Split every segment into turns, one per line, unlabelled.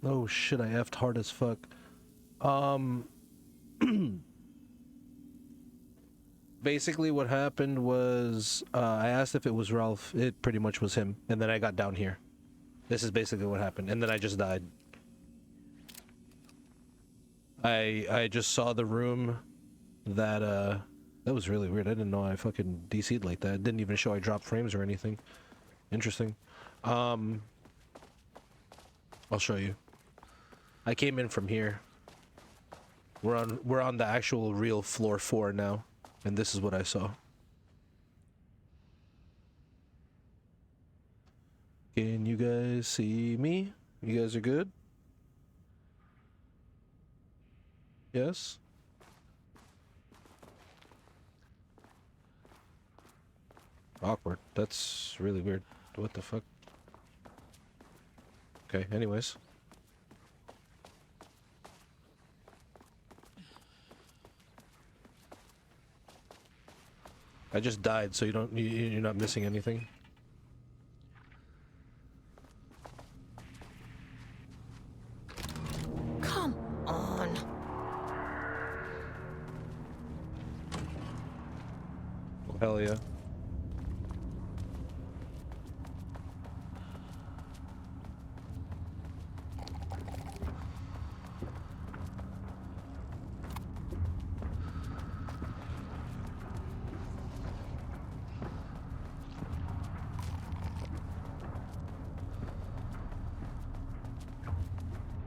Oh shit, I effed hard as fuck. Basically what happened was I asked if it was Ralph. It pretty much was him, and then I got down here. This is basically what happened, and then I just died. I just saw the room that that was really weird. I didn't know I fucking DC'd like that. It didn't even show I dropped frames or anything. Interesting. I'll show you. I came in from here. We're on the actual real floor 4 now, and this is what I saw. Can you guys see me? You guys are good? Yes? Awkward. That's really weird. What the fuck? Okay, anyways. I just died, so you're not missing anything.
Come on.
Oh, hell yeah.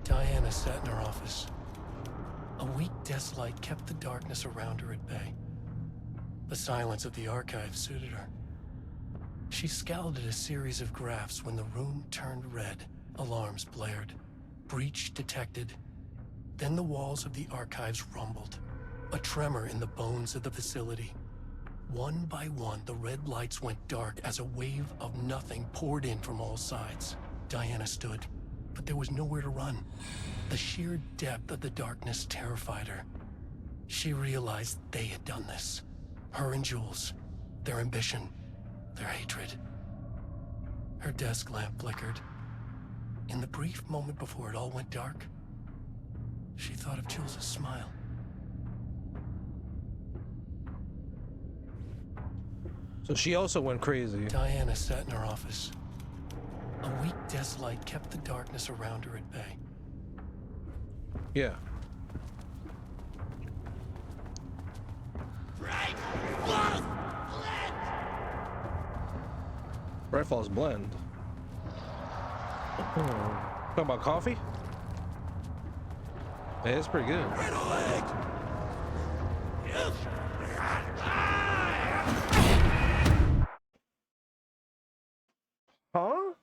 Diana sat in her office. A weak desk light kept the darkness around her at bay. The silence of the archive suited her. She scowled at a series of graphs when the room turned red. Alarms blared. Breach detected. Then the walls of the archives rumbled. A tremor in the bones of the facility. One by one, the red lights went dark as a wave of nothing poured in from all sides. Diana stood, but there was nowhere to run. The sheer depth of the darkness terrified her. She realized they had done this. Her and Jules. Their ambition. Their hatred. Her desk lamp flickered. In the brief moment before it all went dark, she thought of Jules' smile.
So she also went crazy.
Diana sat in her office. A weak desk light kept the darkness around her at bay.
Yeah. Bright Falls Blend. Talking about coffee? Hey, it's pretty good. Huh?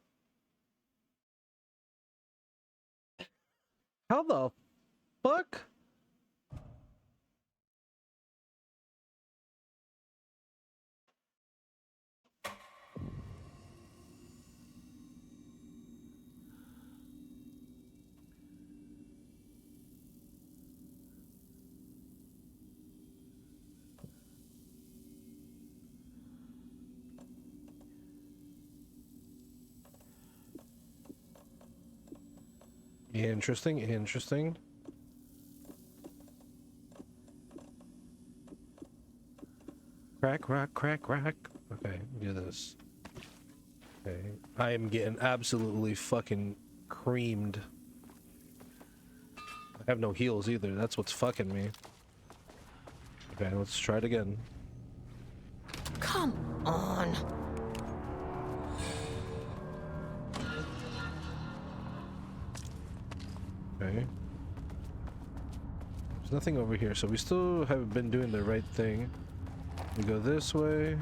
How the fuck? Interesting, interesting. Crack, rock, crack, rock. Okay, do this. Okay, I am getting absolutely fucking creamed. I have no heals either. That's what's fucking me. Okay, let's try it again.
Come on.
Okay. There's nothing over here, so we still haven't been doing the right thing. We go this way.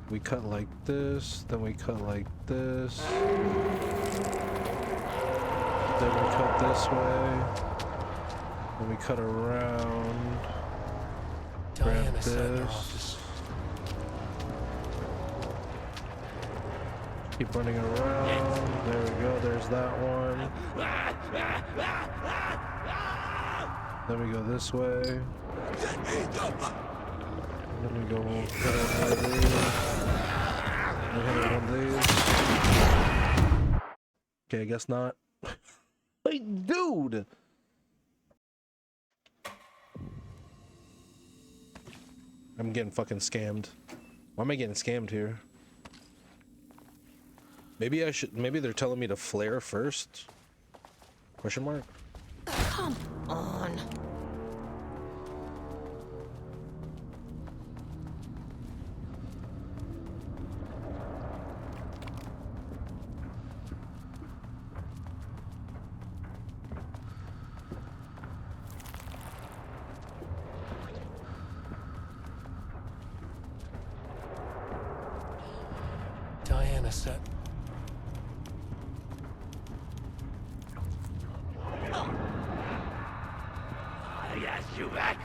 We cut like this, then we cut like this. Then we cut this way. Then we cut around. Grab
Diana sat in her
this.
office.
Keep running around. There we go, there's that one. Then we go this way. Then we go cut out one of these. Then hit one of these. Okay, I guess not. Like, dude. I'm getting fucking scammed. Why am I getting scammed here? Maybe I should. Maybe they're telling me to flare first? Question mark?
Come on.
Diana said.
I asked you back.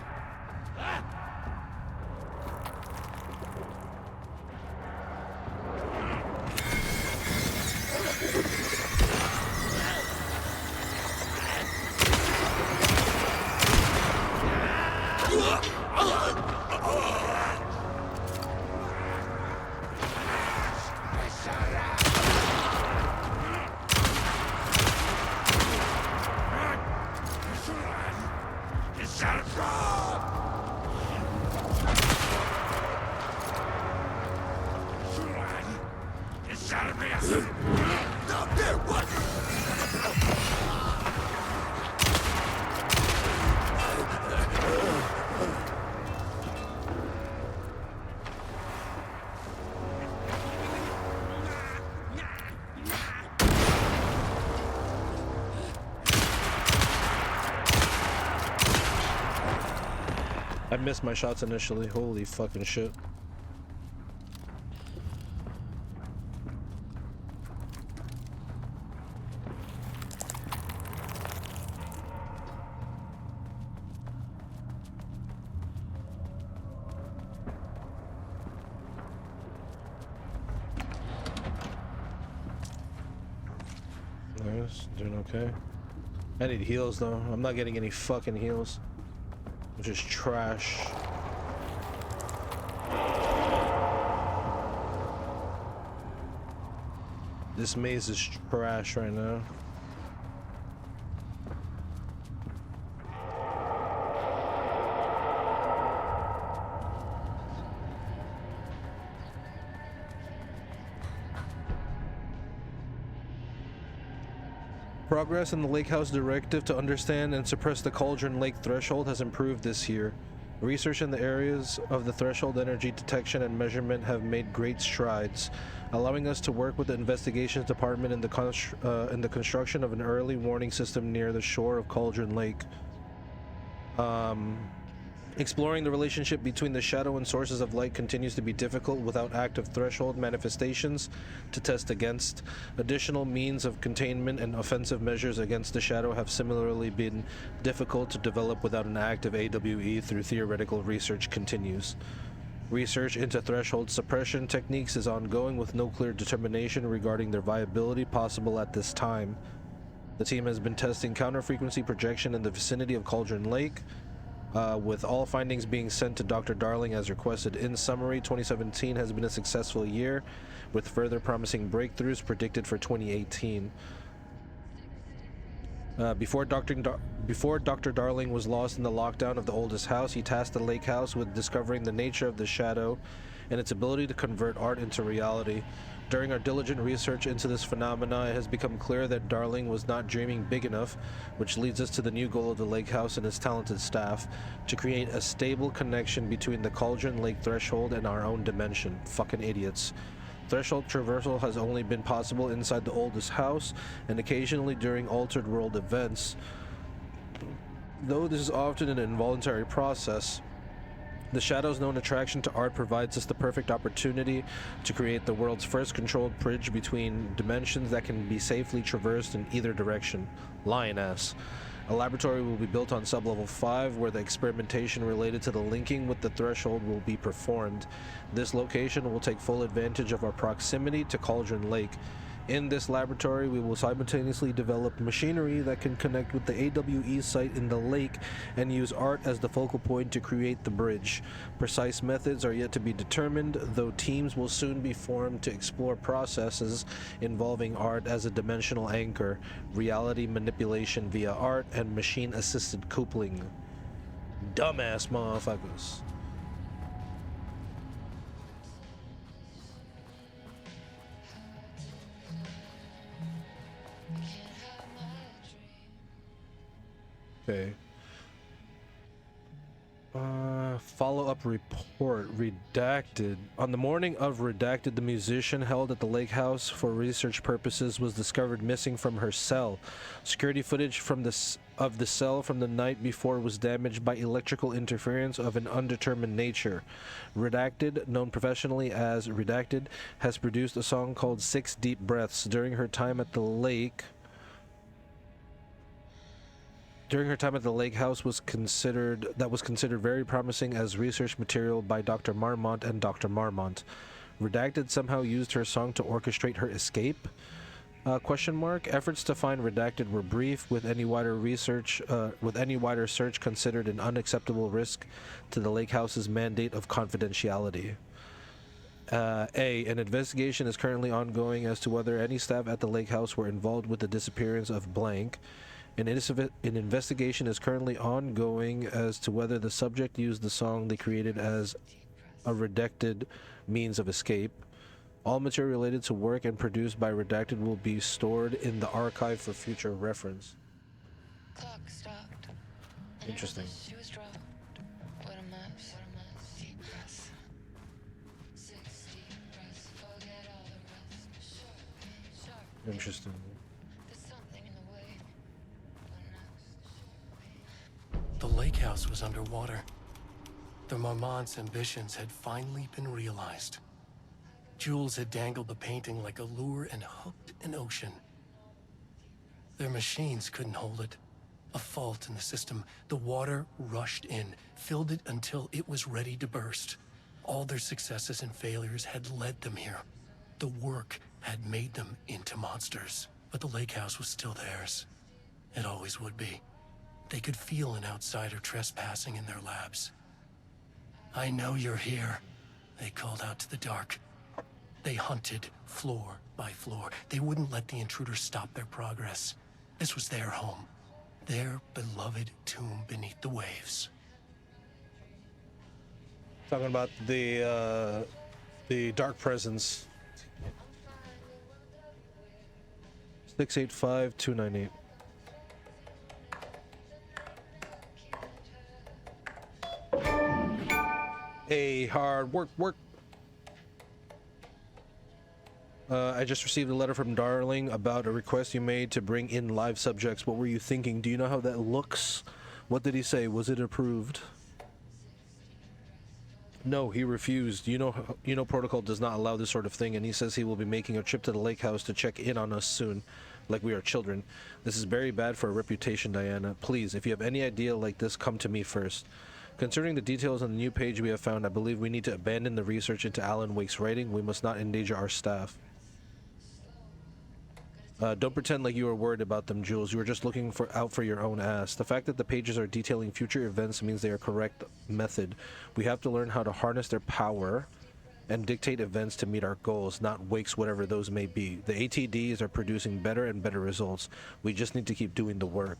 I missed my shots initially. Holy fucking shit. Nice, doing okay. I need heals though. I'm not getting any fucking heals. Which is trash. This maze is trash right now. Progress in the Lake House directive to understand and suppress the Cauldron Lake threshold has improved this year. Research in the areas of the threshold energy detection and measurement have made great strides, allowing us to work with the investigations department in the construction of an early warning system near the shore of Cauldron Lake. Exploring the relationship between the shadow and sources of light continues to be difficult without active threshold manifestations to test against. Additional means of containment and offensive measures against the shadow have similarly been difficult to develop without an active AWE through theoretical research continues. Research into threshold suppression techniques is ongoing with no clear determination regarding their viability possible at this time. The team has been testing counter-frequency projection in the vicinity of Cauldron Lake, with all findings being sent to Dr. Darling as requested. In summary, 2017 has been a successful year, with further promising breakthroughs predicted for 2018. Before Dr. Darling was lost in the lockdown of the oldest house, he tasked the Lake House with discovering the nature of the shadow and its ability to convert art into reality. During our diligent research into this phenomena, it has become clear that Darling was not dreaming big enough, which leads us to the new goal of the Lake House and its talented staff, to create a stable connection between the Cauldron Lake threshold and our own dimension. Fucking idiots. Threshold traversal has only been possible inside the oldest house, and occasionally during altered world events. Though this is often an involuntary process, the Shadow's known attraction to art provides us the perfect opportunity to create the world's first controlled bridge between dimensions that can be safely traversed in either direction. Lioness. A laboratory will be built on sublevel 5 where the experimentation related to the linking with the threshold will be performed. This location will take full advantage of our proximity to Cauldron Lake. In this laboratory, we will simultaneously develop machinery that can connect with the AWE site in the lake and use art as the focal point to create the bridge. Precise methods are yet to be determined, though teams will soon be formed to explore processes involving art as a dimensional anchor, reality manipulation via art, and machine-assisted coupling. Dumbass motherfuckers. Okay. Follow-up report. Redacted. On the morning of Redacted, the musician held at the lake house for research purposes was discovered missing from her cell. Security footage from the cell from the night before was damaged by electrical interference of an undetermined nature. Redacted, known professionally as Redacted, has produced a song called 6 Deep Breaths during her time at the lake. During her time at the lake house was considered very promising as research material by Dr. Marmont and Dr. Marmont. Redacted somehow used her song to orchestrate her escape? Efforts to find Redacted were brief, with any wider search considered an unacceptable risk to the lake house's mandate of confidentiality. An investigation is currently ongoing as to whether any staff at the lake house were involved with the disappearance of blank. An investigation is currently ongoing as to whether the subject used the song they created as a redacted means of escape. All material related to work and produced by Redacted will be stored in the archive for future reference.
Clock stopped.
Interesting.
She was dropped. What a mess. Deep breath. 6 deep breaths. Forget all the rest. Sharp.
Interesting.
There's something in the way.
The lake house was underwater. The Marmont's ambitions had finally been realized. Jules had dangled the painting like a lure and hooked an ocean. Their machines couldn't hold it. A fault in the system. The water rushed in, filled it until it was ready to burst. All their successes and failures had led them here. The work had made them into monsters. But the lake house was still theirs. It always would be. They could feel an outsider trespassing in their labs. "I know you're here," they called out to the dark. They hunted floor by floor. They wouldn't let the intruders stop their progress. This was their home, their beloved tomb beneath the waves.
Talking about the dark presence. 685-298. Hey, hard work. I just received a letter from Darling about a request you made to bring in live subjects. What were you thinking? Do you know how that looks? What did he say? Was it approved? No, he refused. You know protocol does not allow this sort of thing, and he says he will be making a trip to the lake house to check in on us soon, like we are children. This is very bad for our reputation, Diana. Please, if you have any idea like this, come to me first. Concerning the details on the new page we have found, I believe we need to abandon the research into Alan Wake's writing. We must not endanger our staff. Don't pretend like you are worried about them, Jules. You are just looking out for your own ass. The fact that the pages are detailing future events means they are correct method. We have to learn how to harness their power and dictate events to meet our goals, not Wake's whatever those may be. The ATDs are producing better and better results. We just need to keep doing the work.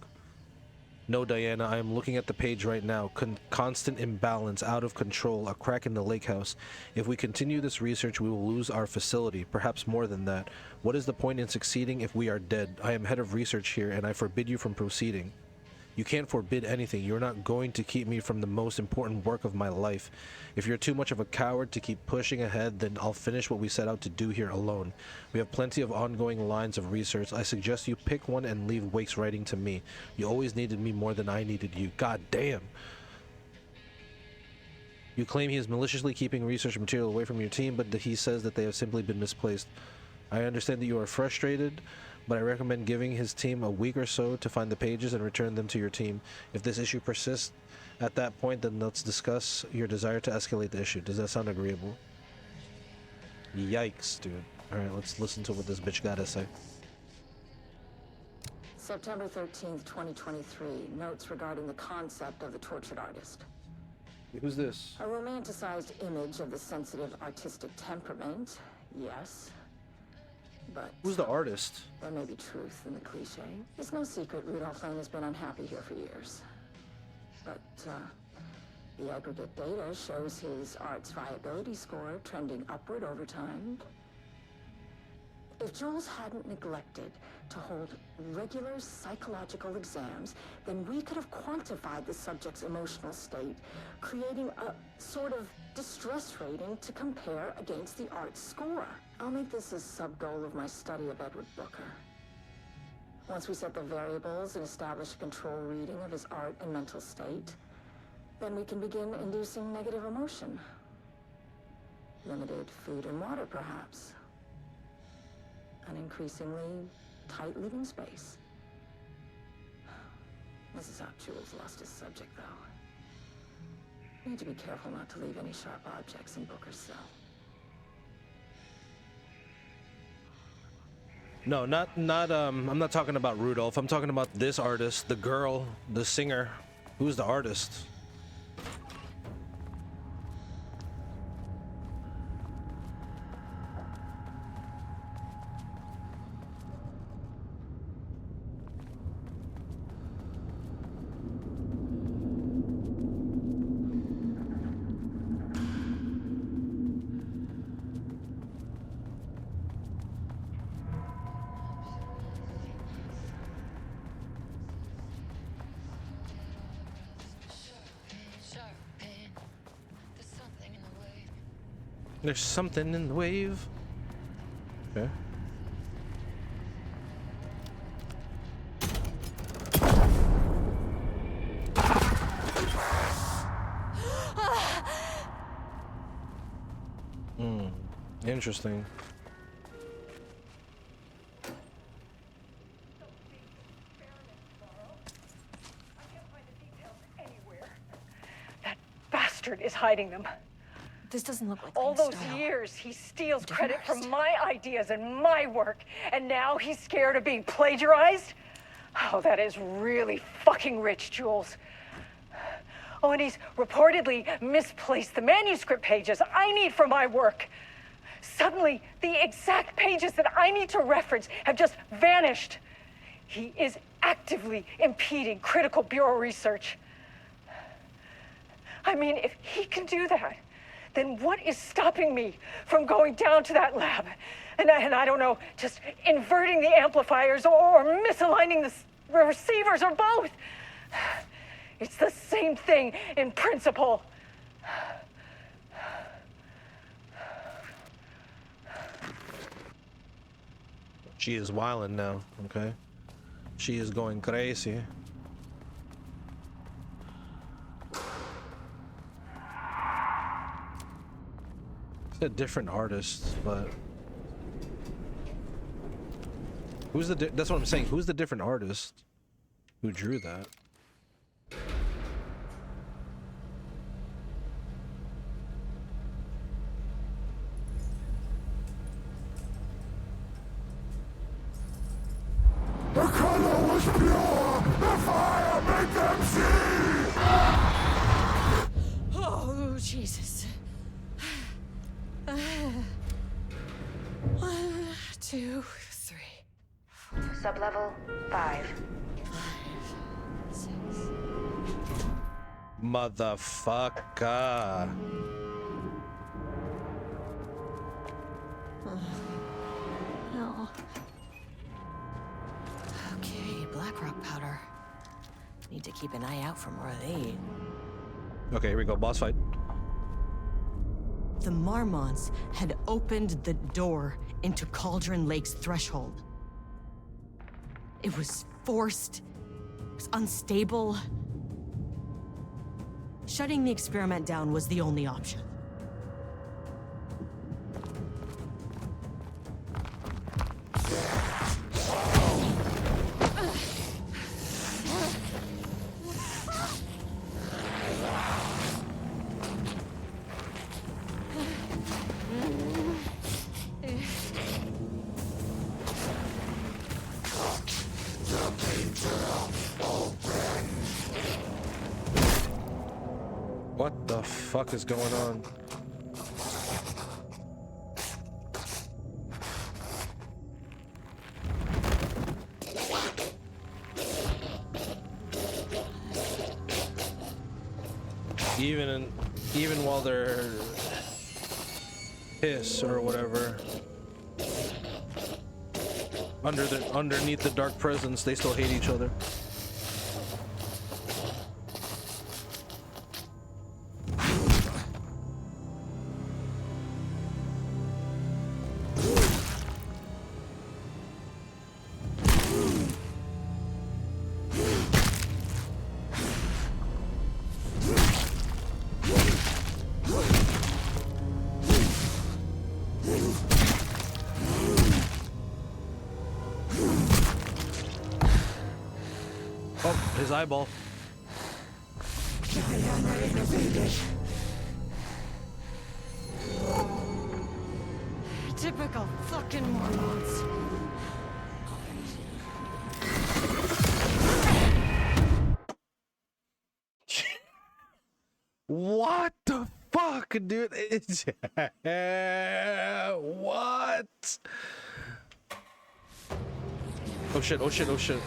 No, Diana, I am looking at the page right now. Constant imbalance, out of control, a crack in the lake house. If we continue this research, we will lose our facility, perhaps more than that. What is the point in succeeding if we are dead? I am head of research here, and I forbid you from proceeding. You can't forbid anything. You're not going to keep me from the most important work of my life. If you're too much of a coward to keep pushing ahead, then I'll finish what we set out to do here alone. We have plenty of ongoing lines of research. I suggest you pick one and leave Wake's writing to me. You always needed me more than I needed you. God damn. You claim he is maliciously keeping research material away from your team, but he says that they have simply been misplaced. I understand that you are frustrated, but I recommend giving his team a week or so to find the pages and return them to your team. If this issue persists at that point, then let's discuss your desire to escalate the issue. Does that sound agreeable? Yikes, dude. Alright, let's listen to what this bitch gotta say.
September 13th, 2023. Notes regarding the concept of the tortured artist.
Who's this?
A romanticized image of the sensitive artistic temperament, yes. But
Who's the artist?
there may be truth in the cliche. It's no secret Rudolph Lane has been unhappy here for years. But, the aggregate data shows his art's viability score trending upward over time. If Jules hadn't neglected to hold regular psychological exams, then we could have quantified the subject's emotional state, creating a sort of distress rating to compare against the art's score. I'll make this a sub-goal of my study of Edward Booker. Once we set the variables and establish a control reading of his art and mental state, then we can begin inducing negative emotion. Limited food and water, perhaps. An increasingly tight living space. This is how Jules lost his subject, though. Need to be careful not to leave any sharp objects in Booker's cell.
No, I'm not talking about Rudolph. I'm talking about this artist, the girl, the singer. Who's the artist?
Sharp pain. There's something in the way.
There's something in the wave. Okay. Interesting.
That bastard is hiding them.
This doesn't look like
All
Lane's
those
style.
years, he steals
Different
credit from
artist.
my ideas and my work, and now he's scared of being plagiarized? Oh, that is really fucking rich, Jules. Oh, and he's reportedly misplaced the manuscript pages I need for my work. Suddenly, the exact pages that I need to reference have just vanished. He is actively impeding critical bureau research. I mean, if he can do that, then what is stopping me from going down to that lab? And I don't know, just inverting the amplifiers or misaligning the receivers or both. It's the same thing in principle.
She is wildin' now, okay? She is going crazy. It's a different artist, but who's that's what I'm saying. Who's the different artist who drew that?
The color was pure! The fire made them see!
Oh, Jesus. 1, 2, 3,
Sublevel 5.
6.
Motherfucker.
No. Okay, black rock powder. Need to keep an eye out for more of these.
Okay, here we go. Boss fight.
The Marmonts had opened the door into Cauldron Lake's threshold. It was forced. It was unstable. Shutting the experiment down was the only option.
What the fuck is going on? Even while they're pissed or whatever, underneath the dark presence, they still hate each other. His eyeball.
Typical fucking morons.
What the fuck, dude? It's what? Oh shit, oh shit, oh shit.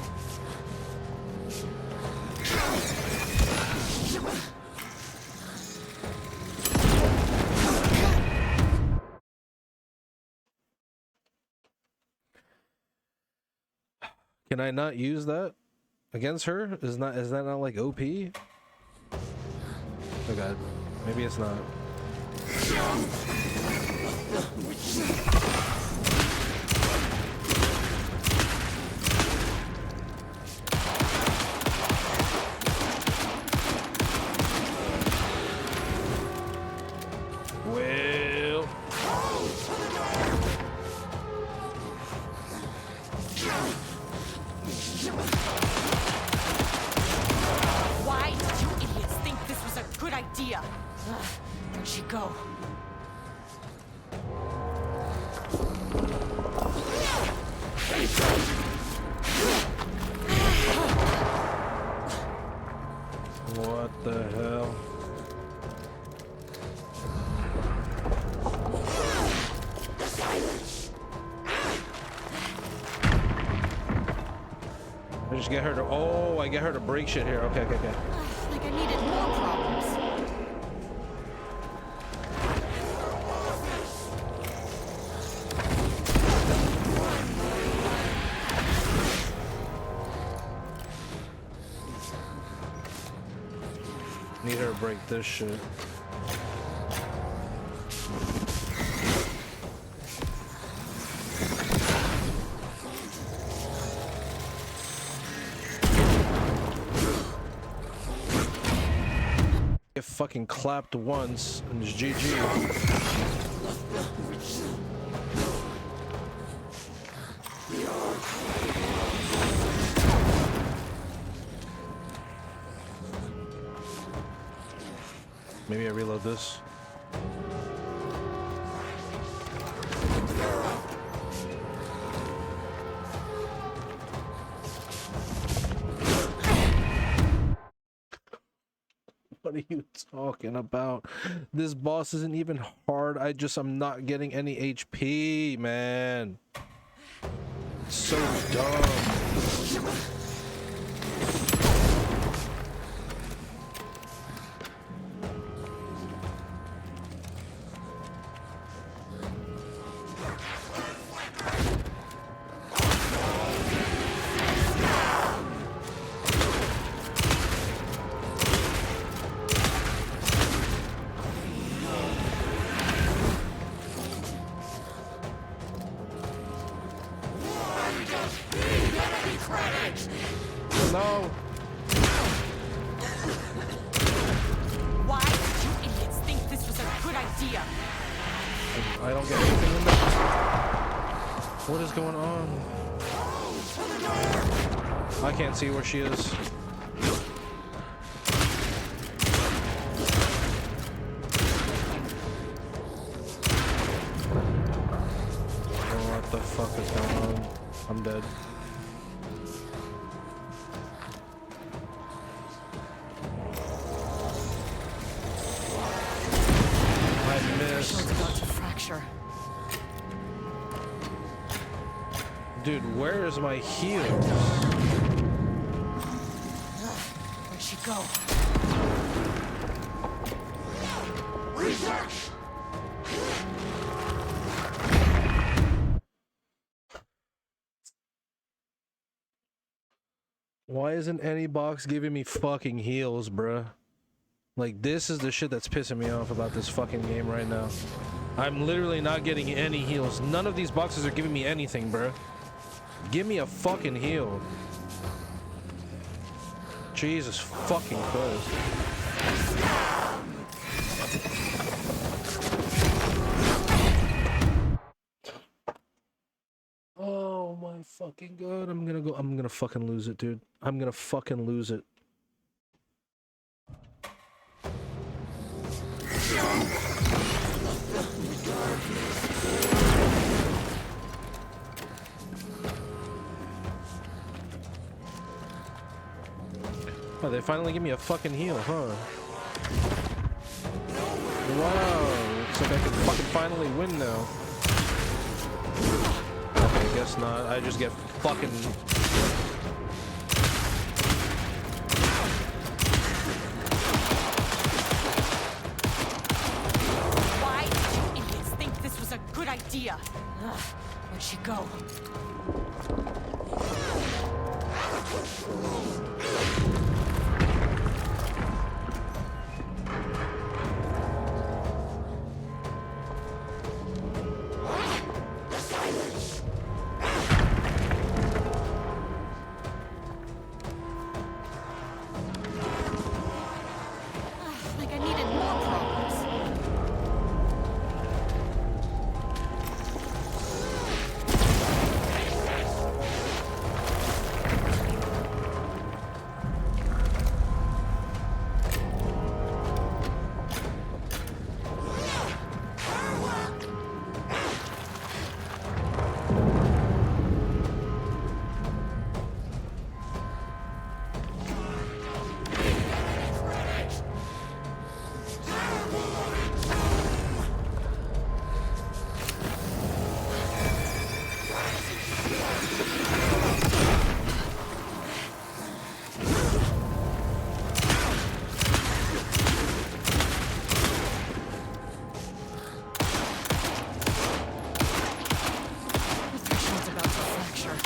Can I not use that against her? Is that not like OP? Oh god, maybe it's not. Well,
Why did you idiots think this was a good idea? Where'd she go?
what the hell? I just get her to, oh, I get her to break shit here. Okay, okay, okay.
Like I needed more problems.
Need her to break this shit. Get fucking clapped once and it's GG. Maybe I reload this. What are you talking about? This boss isn't even hard. I'm not getting any HP, man. It's so dumb. No.
Why did you idiots think this was a good idea?
I don't get anything in there. What is going on? I can't see where she is. What the fuck is going on? I'm dead. Dude, where's my heels?
Where'd she go?
Reflex!
Why isn't any box giving me fucking heals, bruh? Like, this is the shit that's pissing me off about this fucking game right now. I'm literally not getting any heals. None of these boxes are giving me anything, bruh. Give me a fucking heal. Jesus fucking Christ. Oh my fucking god, I'm gonna fucking lose it, dude. I'm gonna fucking lose it. Oh, they finally give me a fucking heal, huh? Wow, looks like I can fucking finally win now. Okay, I guess not. I just get fucking...
Why did you idiots think this was a good idea? Ugh, where'd she go? Like I needed more problems. The threshold's about to fracture.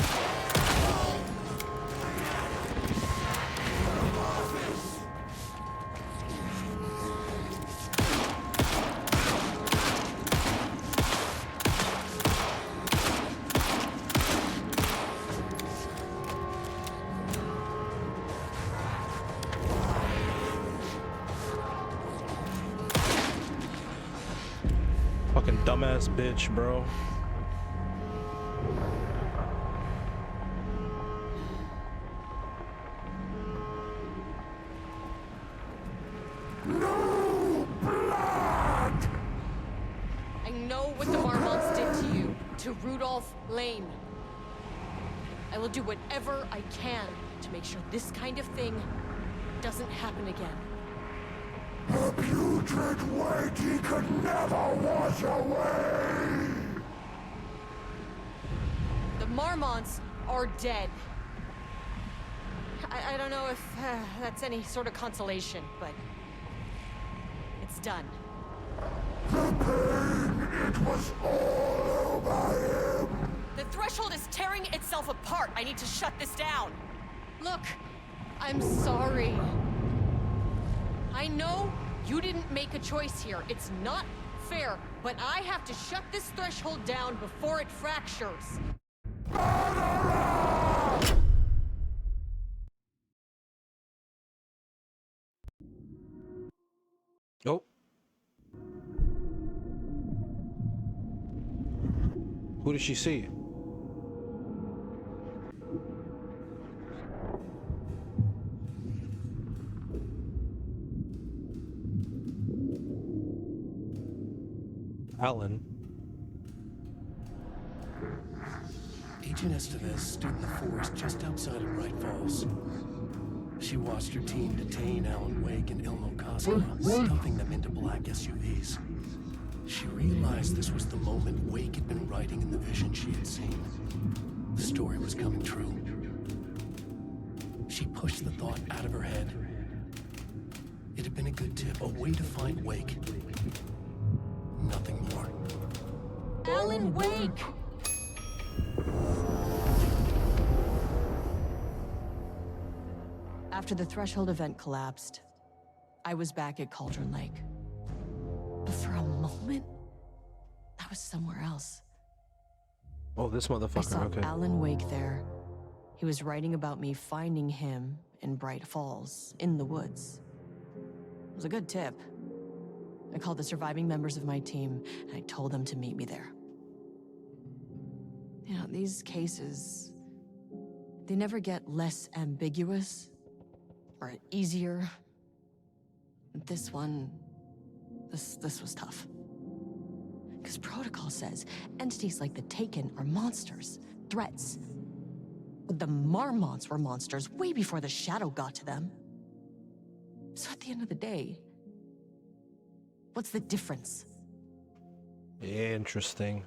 Fucking dumbass bitch, bro.
No blood!
I know what the Marmonts did to you, to Rudolph Lane. I will do whatever I can to make sure this kind of thing doesn't happen again.
A putrid weight he could never wash away!
The Marmonts are dead. I don't know if that's any sort of consolation, but it's done.
The pain, it was all over him!
The threshold is tearing itself apart. I need to shut this down. Look, I'm sorry. I know you didn't make a choice here. It's not fair, but I have to shut this threshold down before it fractures.
Oh. Who does she see? Alan.
Agent Estevez stood in the forest just outside of Bright Falls. She watched her team detain Alan Wake and Ilmo Cosmo, stuffing them into black SUVs. She realized this was the moment Wake had been writing in the vision she had seen. The story was coming true. She pushed the thought out of her head. It had been a good tip, a way to find Wake. Nothing more.
Alan Wake! After the Threshold event collapsed, I was back at Cauldron Lake. But for a moment, I was somewhere else.
Oh, this
I
motherfucker.
saw
Okay.
Alan Wake there. He was writing about me finding him in Bright Falls, in the woods. It was a good tip. I called the surviving members of my team, and I told them to meet me there. You know, these cases, they never get less ambiguous or easier. This one, this was tough. Because protocol says entities like the Taken are monsters, threats. But the Marmots were monsters way before the Shadow got to them. So at the end of the day, what's the difference?
Interesting.